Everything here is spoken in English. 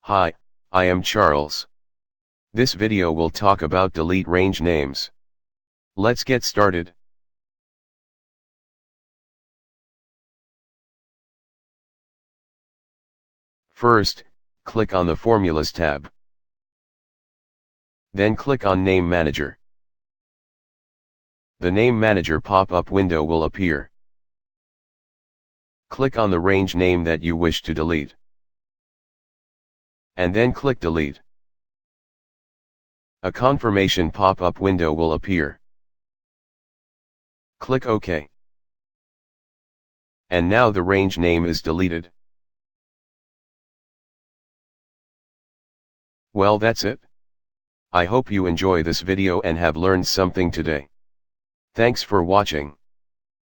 Hi, I am Charles. This video will talk about delete range names. Let's get started. First, click on the Formulas tab. Then click on Name Manager. The Name Manager pop-up window will appear. Click on the range name that you wish to delete. And then click Delete. A confirmation pop-up window will appear. Click OK. And now the range name is deleted. Well, that's it. I hope you enjoy this video and have learned something today. Thanks for watching.